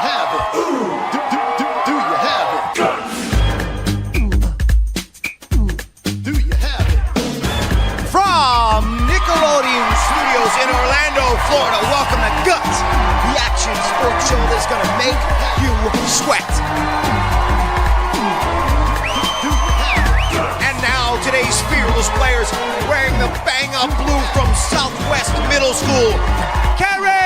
have it? Do you have it? Do you have it? From Nickelodeon Studios in Orlando, Florida, welcome to Guts, the action sports show that's gonna make you sweat. And now today's fearless players wearing the bang-up blue from Southwest Middle School. Carrie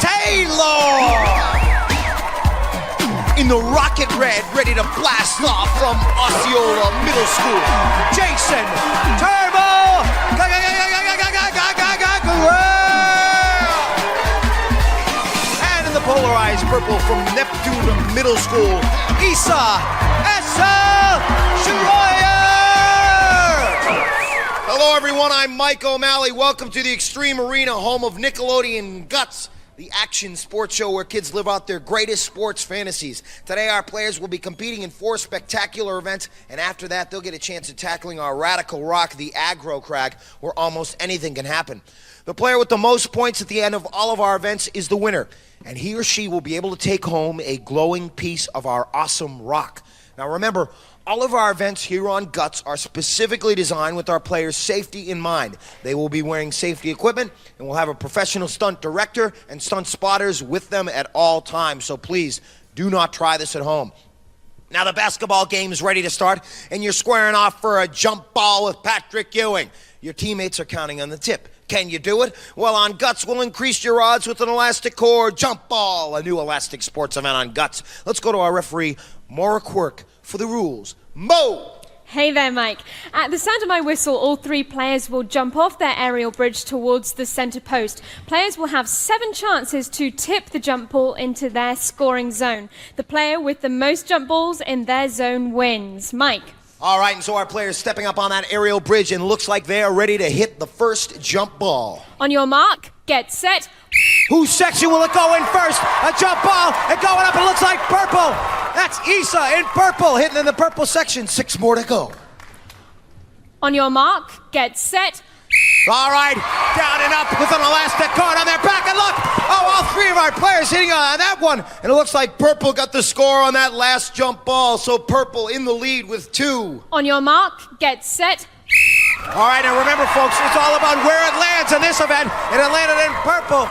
Taylor! In the rocket red, ready to blast off from Osceola Middle School, Jason Turbo! And in the polarized purple from Neptune Middle School, Isa Schroyer! Hello everyone, I'm Mike O'Malley. Welcome to the Extreme Arena, home of Nickelodeon Guts, the action sports show where kids live out their greatest sports fantasies. Today our players will be competing in 4 spectacular events, and after that they'll get a chance at tackling our radical rock, the Aggro Crag, where almost anything can happen. The player with the most points at the end of all of our events is the winner, and he or she will be able to take home a glowing piece of our awesome rock. Now remember, all of our events here on Guts are specifically designed with our players' safety in mind. They will be wearing safety equipment, and we'll have a professional stunt director and stunt spotters with them at all times. So please, do not try this at home. Now the basketball game is ready to start, and you're squaring off for a jump ball with Patrick Ewing. Your teammates are counting on the tip. Can you do it? Well, on Guts, we'll increase your odds with an elastic cord jump ball, a new elastic sports event on Guts. Let's go to our referee, Maura Quirk, for the rules. Mo! Hey there, Mike. At the sound of my whistle, all 3 players will jump off their aerial bridge towards the center post. Players will have 7 chances to tip the jump ball into their scoring zone. The player with the most jump balls in their zone wins. Mike. All right, and so our players stepping up on that aerial bridge, and looks like they are ready to hit the first jump ball. On your mark, get set. Whose section will it go in first? A jump ball, and going up, it looks like purple. That's Isa in purple, hitting in the purple section. 6 more to go. On your mark, get set. All right, down and up with an elastic cord on their back, and look! Oh, all 3 of our players hitting on that one, and it looks like purple got the score on that last jump ball, so purple in the lead with 2. On your mark, get set. All right, now remember, folks, it's all about where it lands in this event, and it landed in purple.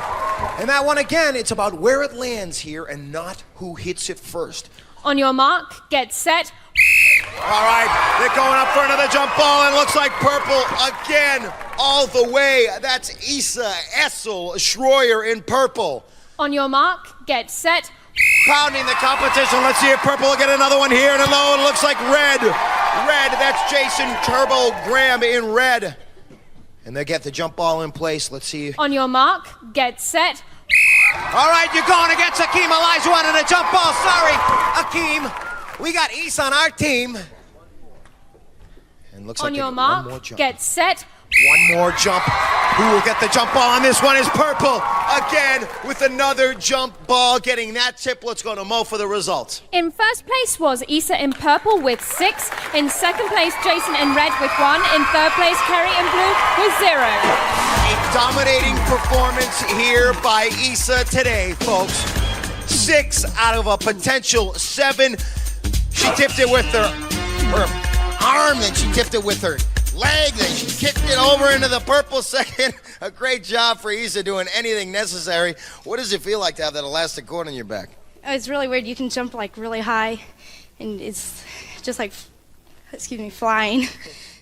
And that one again, it's about where it lands here and not who hits it first. On your mark, get set. All right, they're going up for another jump ball, and looks like purple again, all the way. That's Isa Schroyer in purple. On your mark, get set. Pounding the competition. Let's see if purple will get another one here, and low, it looks like red. Red, that's Jason Turbo Graham in red. And they get the jump ball in place. Let's see. On your mark, get set. All right, you're going against Akeem Olajuwon in a jump ball. Sorry, Akeem. We got East on our team. And looks on like your one mark, more jump. get set. One more jump. Who will get the jump ball on this one is purple. Again, with another jump ball. Getting that tip. Let's go to Mo for the results. In first place was Isa in purple with 6. In second place, Jason in red with 1. In third place, Kerry in blue with 0. A dominating performance here by Isa today, folks. 6 out of a potential 7. She tipped it with her arm, then she tipped it with her leg, then she kicked it over into the purple section. A great job for Isa doing anything necessary. What does it feel like to have that elastic cord on your back? Oh, it's really weird. You can jump like really high, and it's just like, flying.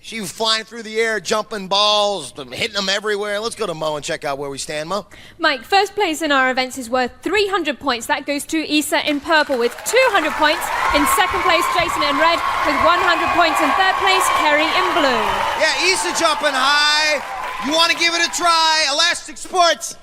She was flying through the air, jumping balls, hitting them everywhere. Let's go to Mo and check out where we stand, Mo. Mike, first place in our events is worth 300 points. That goes to Isa in purple with 200 points. In second place, Jason in red with 100 points. In third place, Kerry in blue. Yeah, Isa jumping high. You want to give it a try? Elastic Sports?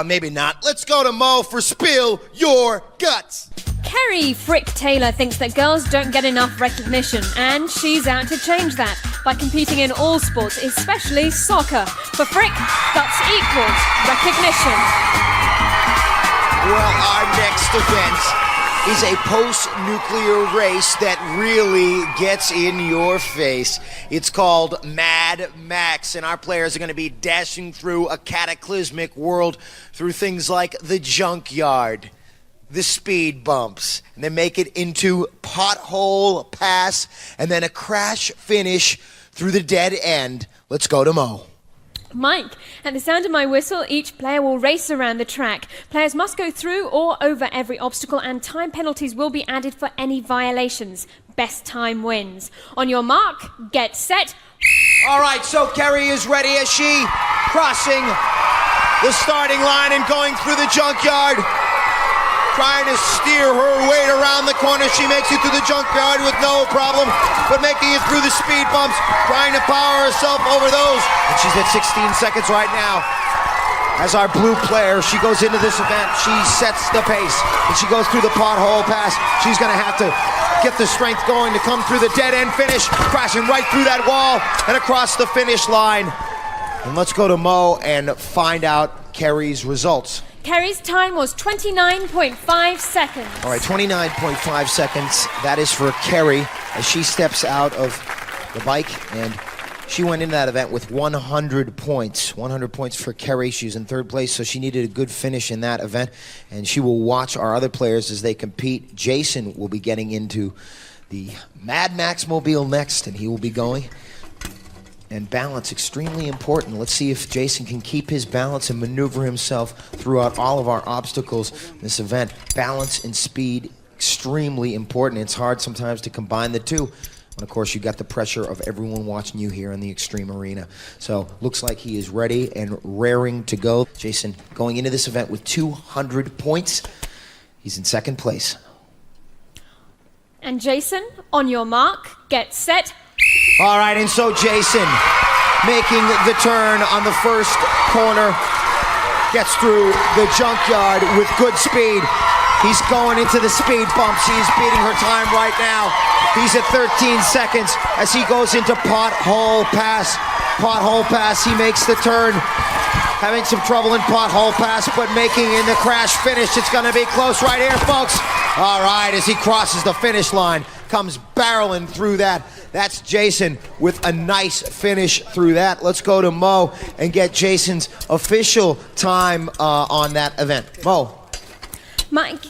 Maybe not. Let's go to Mo for Spill Your Guts. Kerry Frick Taylor thinks that girls don't get enough recognition, and she's out to change that by competing in all sports, especially soccer. For Frick, guts equals recognition. Well, our next event is a post-nuclear race that really gets in your face. It's called Mad Max, and our players are going to be dashing through a cataclysmic world through things like the junkyard, the speed bumps, and then make it into Pothole Pass, and then a crash finish through the dead end. Let's go to Mo. Mike, at the sound of my whistle, each player will race around the track. Players must go through or over every obstacle, and time penalties will be added for any violations. Best time wins. On your mark, get set. All right, so Kerry is ready as she crossing the starting line and going through the junkyard, trying to steer her weight around the corner. She makes it through the junkyard with no problem, but making it through the speed bumps, trying to power herself over those. And she's at 16 seconds right now. As our blue player, she goes into this event, she sets the pace, and she goes through the Pothole Pass. She's gonna have to get the strength going to come through the dead end finish, crashing right through that wall and across the finish line. And let's go to Mo and find out Kerry's results. Kerry's time was 29.5 seconds. All right, 29.5 seconds. That is for Kerry as she steps out of the bike, and she went into that event with 100 points. 100 points for Kerry. She was in third place, so she needed a good finish in that event, and she will watch our other players as they compete. Jason will be getting into the Mad Max Mobile next, and he will be going. And balance, extremely important. Let's see if Jason can keep his balance and maneuver himself throughout all of our obstacles in this event. Balance and speed, extremely important. It's hard sometimes to combine the two. And of course, you got the pressure of everyone watching you here in the Extreme Arena. So, looks like he is ready and raring to go. Jason going into this event with 200 points. He's in second place. And Jason, on your mark, get set. All right, and so Jason, making the turn on the first corner, gets through the junkyard with good speed. He's going into the speed bumps. He's beating her time right now. He's at 13 seconds as he goes into Pothole Pass. Pothole Pass, he makes the turn. Having some trouble in Pothole Pass, but making in the crash finish. It's going to be close right here, folks. All right, as he crosses the finish line, comes barreling through that. That's Jason with a nice finish through that. Let's go to Mo and get Jason's official time on that event. Mo. Mike,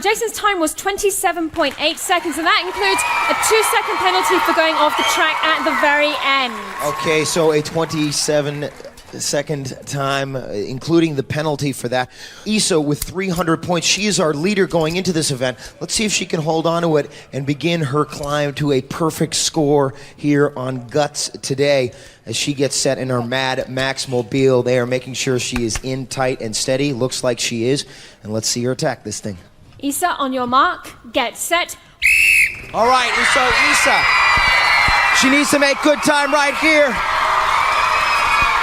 Jason's time was 27.8 seconds, and that includes a 2-second penalty for going off the track at the very end. Okay, so a 27-second time, including the penalty for that. Isa with 300 points. She is our leader going into this event. Let's see if she can hold on to it and begin her climb to a perfect score here on Guts today as she gets set in her Mad Max Mobile. They are making sure she is in tight and steady. Looks like she is. And let's see her attack this thing. Isa, on your mark, get set. All right, and so Isa, she needs to make good time right here.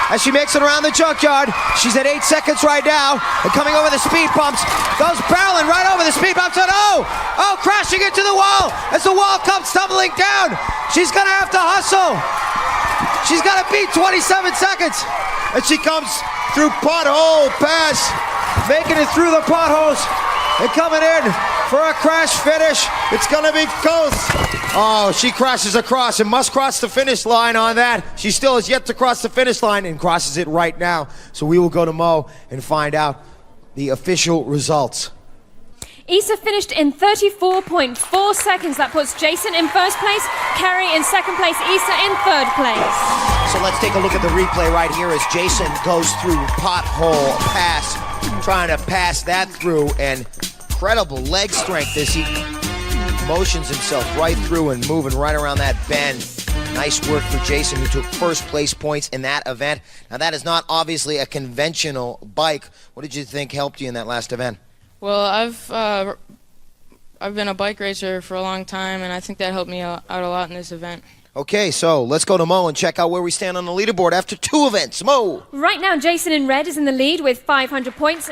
As she makes it around the junkyard, she's at 8 seconds right now, and coming over the speed bumps, goes barreling right over the speed bumps, and crashing into the wall as the wall comes tumbling down. She's gonna have to hustle. She's gotta beat 27 seconds, and she comes through Pothole Pass, making it through the potholes, and coming in for a crash finish. It's gonna be close. Oh, she crashes across and must cross the finish line on that. She still has yet to cross the finish line and crosses it right now. So we will go to Mo and find out the official results. Isa finished in 34.4 seconds. That puts Jason in first place, Kerry in second place, Isa in third place. So let's take a look at the replay right here as Jason goes through Pothole Pass, trying to pass that through, and incredible leg strength as he motions himself right through and moving right around that bend. Nice work for Jason, who took first place points in that event. Now that is not obviously a conventional bike. What did you think helped you in that last event? Well, I've been a bike racer for a long time, and I think that helped me out a lot in this event. Okay, so let's go to Mo and check out where we stand on the leaderboard after 2 events. Mo! Right now, Jason in red is in the lead with 500 points.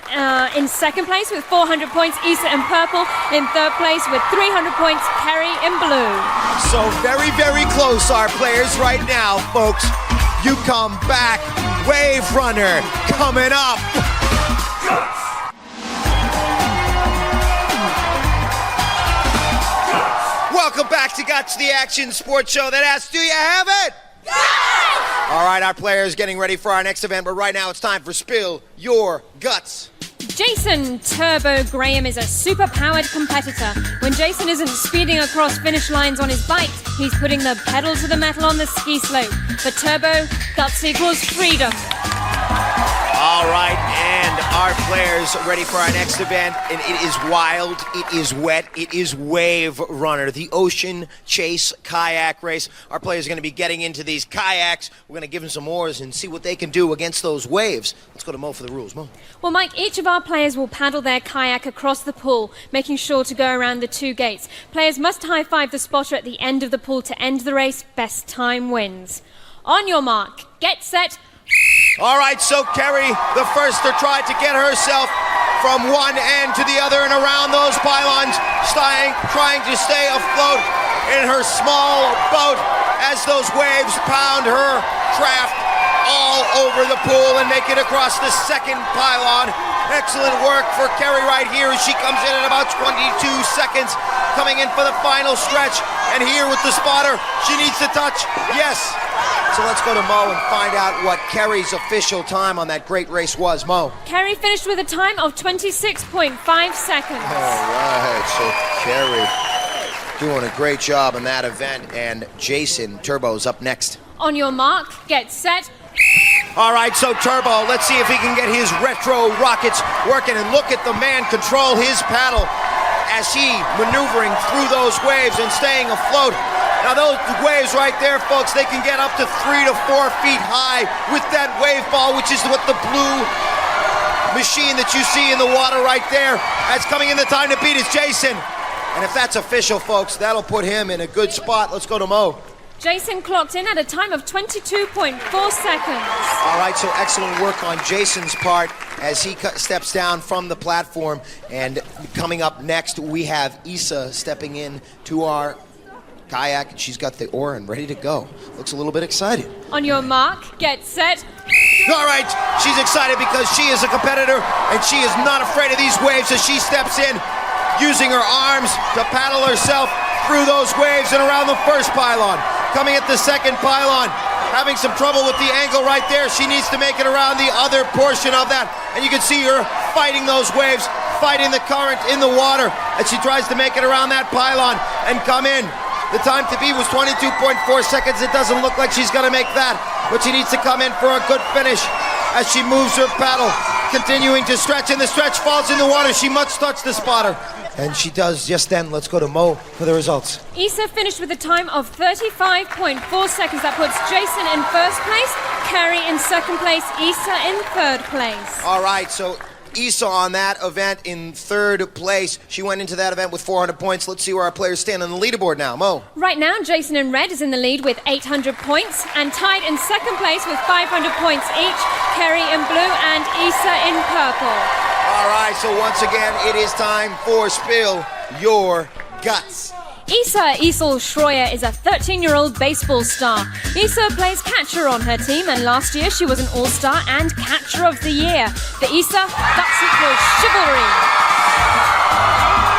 In second place with 400 points, Isa in purple. In third place with 300 points, Kerry in blue. So very, very close, our players right now, folks. You come back. Wave Runner coming up. Welcome back to Guts, the action sports show that asks, do you have it? Yes! All right, our players getting ready for our next event, but right now it's time for Spill Your Guts. Jason Turbo Graham is a super-powered competitor. When Jason isn't speeding across finish lines on his bike, he's putting the pedal to the metal on the ski slope. For Turbo, guts equals freedom. All right, and our players ready for our next event, and it is wild, it is wet, it is Wave Runner, the Ocean Chase Kayak Race. Our players are going to be getting into these kayaks. We're going to give them some oars and see what they can do against those waves. Let's go to Mo for the rules. Mo. Well, Mike, each of our players will paddle their kayak across the pool, making sure to go around the 2 gates. Players must high-five the spotter at the end of the pool to end the race. Best time wins. On your mark, get set. All right, so Kerry, the first to try to get herself from one end to the other and around those pylons, trying to stay afloat in her small boat as those waves pound her craft all over the pool and make it across the second pylon. Excellent work for Kerry right here as she comes in at about 22 seconds, coming in for the final stretch. And here with the spotter, she needs to touch. Yes. So let's go to Mo and find out what Kerry's official time on that great race was. Mo. Kerry finished with a time of 26.5 seconds. All right, so Kerry doing a great job in that event, and Jason Turbo's up next. On your mark, get set. All right, so Turbo, let's see if he can get his retro rockets working, and look at the man control his paddle as he maneuvering through those waves and staying afloat. Now those waves right there, folks, they can get up to 3 to 4 feet high with that wave ball, which is what the blue machine that you see in the water right there. That's coming in the time to beat is Jason. And if that's official, folks, that'll put him in a good spot. Let's go to Mo. Jason clocked in at a time of 22.4 seconds. All right, so excellent work on Jason's part as he steps down from the platform. And coming up next, we have Isa stepping in to our kayak, and she's got the oar and ready to go. Looks a little bit excited. On your mark, get set. All right, she's excited because she is a competitor and she is not afraid of these waves as she steps in, using her arms to paddle herself through those waves and around the first pylon. Coming at the second pylon, having some trouble with the angle right there. She needs to make it around the other portion of that. And you can see her fighting those waves, fighting the current in the water as she tries to make it around that pylon and come in. The time to beat was 22.4 seconds. It doesn't look like she's gonna make that, but she needs to come in for a good finish as she moves her paddle, continuing to stretch, and the stretch falls in the water. She must touch the spotter. And she does just then. Let's go to Mo for the results. Isa finished with a time of 35.4 seconds. That puts Jason in first place, Kerry in second place, Isa in third place. All right, so Isa on that event in third place. She went into that event with 400 points. Let's see where our players stand on the leaderboard now. Mo. Right now, Jason in red is in the lead with 800 points, and tied in second place with 500 points each, Kerry in blue and Isa in purple. All right, so once again, it is time for Spill Your Guts. Isa Isel Schroyer is a 13-year-old baseball star. Isa plays catcher on her team, and last year she was an All-Star and Catcher of the Year. For Isa, guts equals chivalry.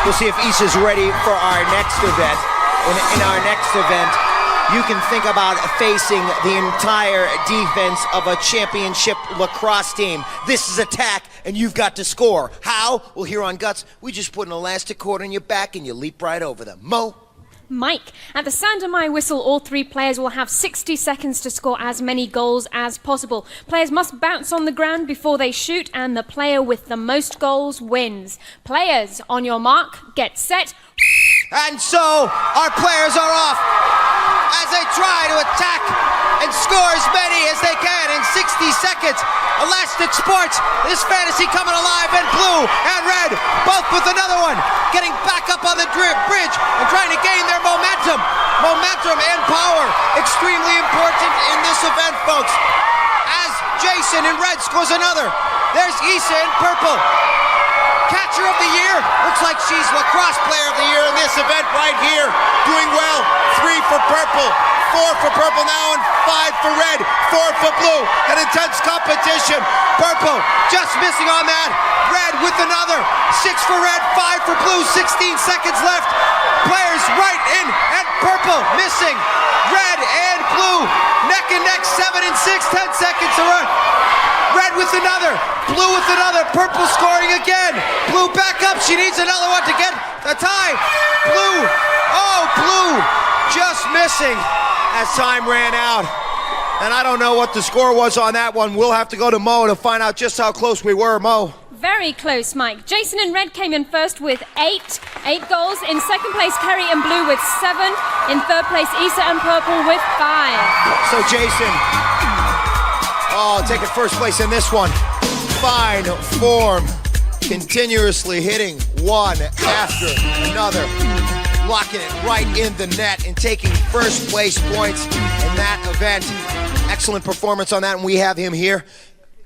We'll see if Isa's ready for our next event. In our next event, you can think about facing the entire defense of a championship lacrosse team. This is attack, and you've got to score. How? Well, here on Guts, we just put an elastic cord on your back and you leap right over them. Mo? Mike, at the sound of my whistle, all 3 players will have 60 seconds to score as many goals as possible. Players must bounce on the ground before they shoot, and the player with the most goals wins. Players, on your mark, get set. And so, our players are off as they try to attack and score as many as they can in 60 seconds. Elastic Sports, this fantasy coming alive in blue and red, both with another one, getting back up on the bridge and trying to gain their momentum. Momentum and power, extremely important in this event, folks. As Jason in red scores another, there's Isa in purple. Catcher of the Year, looks like she's Lacrosse Player of the Year in this event right here. Doing well, 3 for purple, 4 for purple now and 5 for red. 4 for blue. An intense competition. Purple just missing on that. Red with another. 6 for red, 5 for blue. 16 seconds left. Players right in and purple missing. Red and blue neck and neck, 7 and 6. 10 seconds to run. Red with another. Blue with another. Purple scoring again. Blue back up. She needs another one to get the tie. Blue. Oh, blue just missing as time ran out. And I don't know what the score was on that one. We'll have to go to Mo to find out just how close we were. Mo. Very close, Mike. Jason in red came in first with 8 goals. In second place, Kerry in blue with 7. In third place, Issa and purple with 5. So Jason, taking first place in this one. Fine form, continuously hitting one after another, locking it right in the net and taking first place points in that event. Excellent performance on that, and we have him here.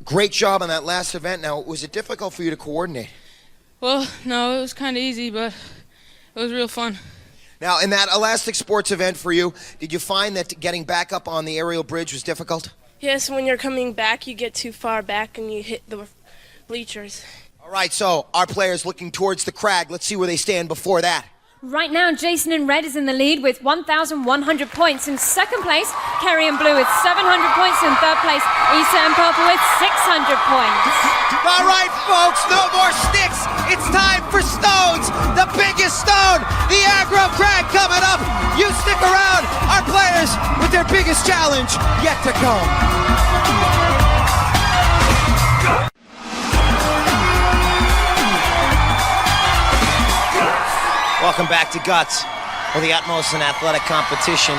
Great job on that last event. Now, was it difficult for you to coordinate? Well, no, it was kind of easy, but it was real fun. Now, in that Elastic Sports event for you, did you find that getting back up on the aerial bridge was difficult? Yes, when you're coming back, you get too far back and you hit the bleachers. All right, so our players looking towards the crag. Let's see where they stand before that. Right now, Jason in red is in the lead with 1,100 points. In second place, Kerry in blue with 700 points. In third place, Issa and purple with 600 points. All right, folks, no more sticks. It's time for stones. The biggest stone, the aggro crag coming up. You stick around. Our players with their biggest challenge yet to come. Welcome back to Guts, where the utmost in athletic competition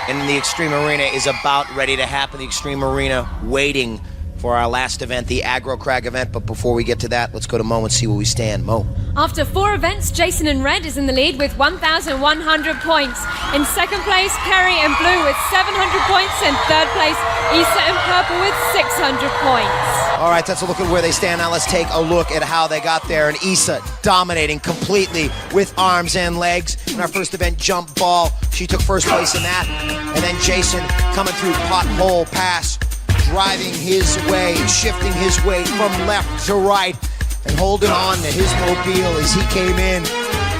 in the Extreme Arena is about ready to happen. The Extreme Arena waiting for our last event, the Aggro Crag event. But before we get to that, let's go to Mo and see where we stand. Mo. After 4 events, Jason in red is in the lead with 1,100 points. In second place, Kerry in blue with 700 points. In third place, Issa in purple with 600 points. All right, that's a look at where they stand. Now let's take a look at how they got there. And Issa dominating completely with arms and legs. In our first event, jump ball, she took first place in that. And then Jason coming through pothole pass, driving his way, shifting his weight from left to right, and holding on to his mobile as he came in.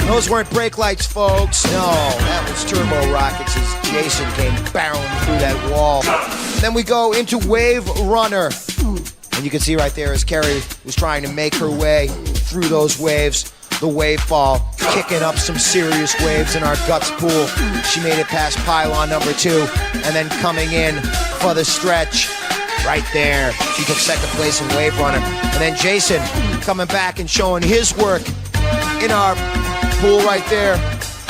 Those weren't brake lights, folks. No, that was turbo rockets as Jason came barreling through that wall. Then we go into Wave Runner. And you can see right there as Kerry was trying to make her way through those waves, the wave fall, kicking up some serious waves in our Guts pool. She made it past pylon number 2, and then coming in for the stretch right there. She took second place in Wave Runner. And then Jason coming back and showing his work in our pool right there,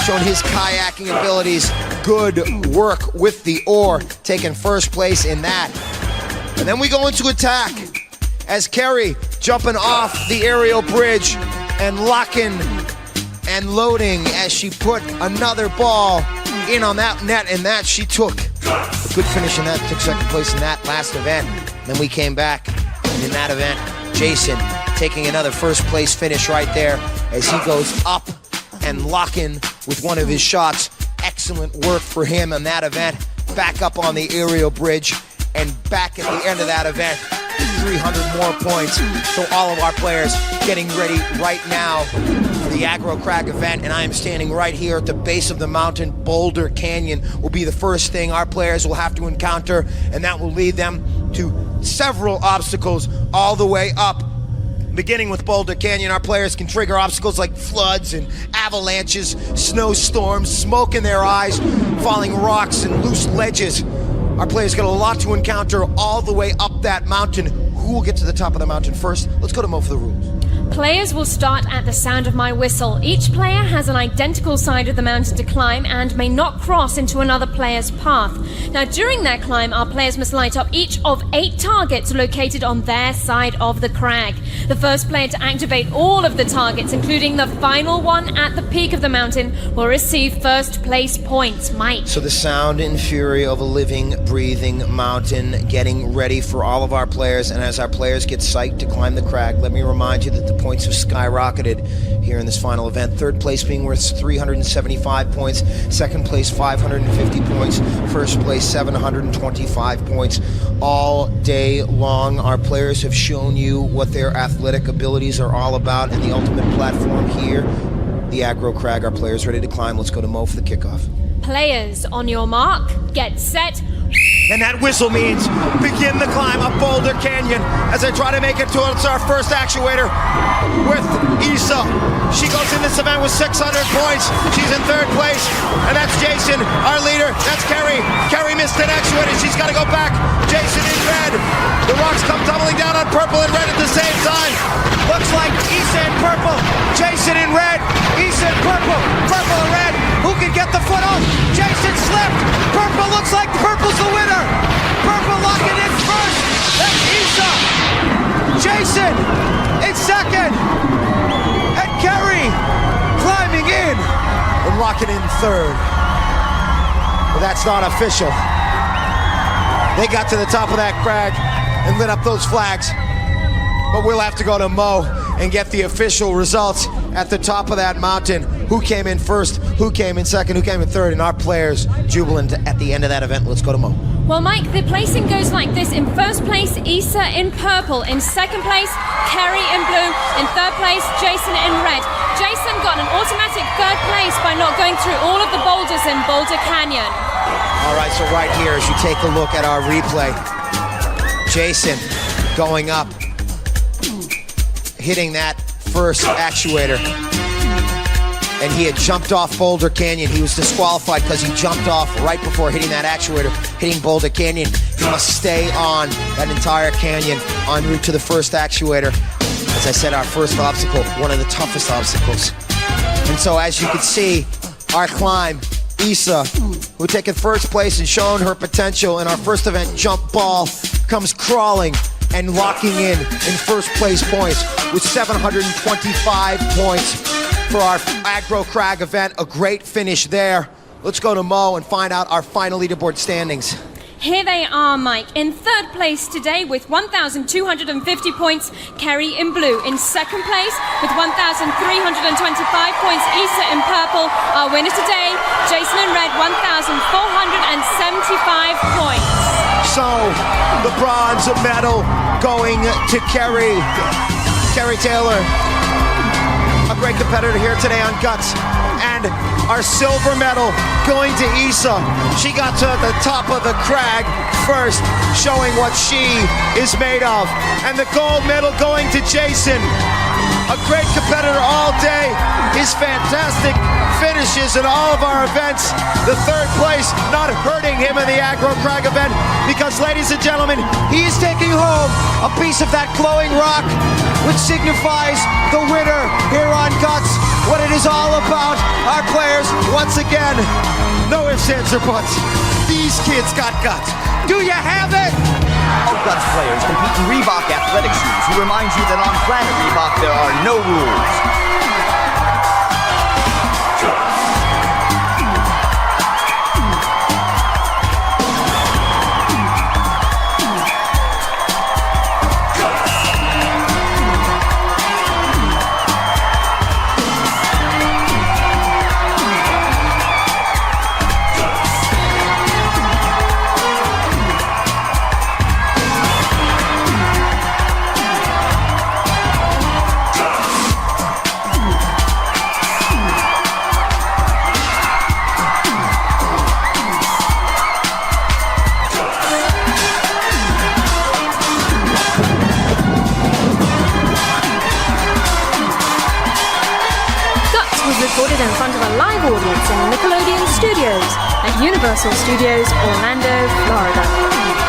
showing his kayaking abilities. Good work with the oar, taking first place in that. And then we go into attack as Kerry jumping off the aerial bridge and locking and loading as she put another ball in on that net, and that she took a good finish in that, took second place in that last event. Then we came back, and in that event, Jason taking another first place finish right there as he goes up and locking with one of his shots. Excellent work for him in that event. Back up on the aerial bridge and back at the end of that event with 300 more points. So all of our players getting ready right now for the Aggro Crag event, and I am standing right here at the base of the mountain. Boulder Canyon will be the first thing our players will have to encounter, and that will lead them to several obstacles all the way up. Beginning with Boulder Canyon, our players can trigger obstacles like floods and avalanches, snowstorms, smoke in their eyes, falling rocks and loose ledges. Our players got a lot to encounter all the way up that mountain. Who will get to the top of the mountain first? Let's go to Mo for the rules. Players will start at the sound of my whistle. Each player has an identical side of the mountain to climb and may not cross into another player's path. Now, during their climb, our players must light up each of 8 targets located on their side of the crag. The first player to activate all of the targets, including the final one at the peak of the mountain, will receive first place points. Mike. So the sound and fury of a living, breathing mountain getting ready for all of our players. And as as our players get psyched to climb the crag, let me remind you that the points have skyrocketed here in this final event. Third place being worth 375 points, second place 550 points, first place 725 points. All day long, our players have shown you what their athletic abilities are all about, and the ultimate platform here, the Aggro Crag. Our players ready to climb. Let's go to Mo for the kickoff. Players, on your mark, get set. And that whistle means begin the climb up Boulder Canyon as I try to make it towards our first actuator with Isa. She goes in this event with 600 points. She's in third place. And that's Jason, our leader. That's Kerry. Kerry missed an actuator. She's got to go back. Jason in red. The rocks come tumbling down on purple and red at the same time. Looks like Isa in purple. Jason in red. Isa in purple. Purple and red. Who can get the foot off? Jason slipped. Purple looks like purple's the winner. Purple locking in first. That's Isa. Jason in second. And Kerry climbing in and locking in third. But that's not official. They got to the top of that crag and lit up those flags. But we'll have to go to Mo and get the official results at the top of that mountain. Who came in first, who came in second, who came in third, and our players jubilant at the end of that event. Let's go to Mo. Well, Mike, the placing goes like this. In first place, Isa in purple. In second place, Kerry in blue. In third place, Jason in red. Jason got an automatic third place by not going through all of the boulders in Boulder Canyon. All right, so right here, as you take a look at our replay, Jason going up, hitting that first actuator. And he had jumped off Boulder Canyon. He was disqualified because he jumped off right before hitting that actuator, hitting Boulder Canyon. He must stay on that entire canyon en route to the first actuator. As I said, our first obstacle, one of the toughest obstacles. And so as you can see, our climb, Isa, who taken first place and shown her potential in our first event, jump ball, comes crawling and locking in first place points with 725 points. For our Aggro Crag event, a great finish there. Let's go to Mo and find out our final leaderboard standings. Here they are, Mike. In third place today with 1,250 points, Kerry in blue. In second place with 1,325 points, Isa in purple. Our winner today, Jason in red, 1,475 points. So, the bronze medal going to Kerry. Kerry Taylor, a great competitor here today on Guts. And our silver medal going to Isa. She got to the top of the crag first, showing what she is made of. And the gold medal going to Jason. A great competitor all day. His fantastic finishes in all of our events. The third place not hurting him in the Aggro Crag event because, ladies and gentlemen, he's taking home a piece of that glowing rock, which signifies the winner here on Guts. What it is all about. Our players, once again, no ifs, ands, or buts. These kids got guts. Do you have it? All Guts players compete in Reebok athletic shoes, who reminds you that on Planet Reebok there are no rules. Recorded in front of a live audience in Nickelodeon Studios at Universal Studios, Orlando, Florida.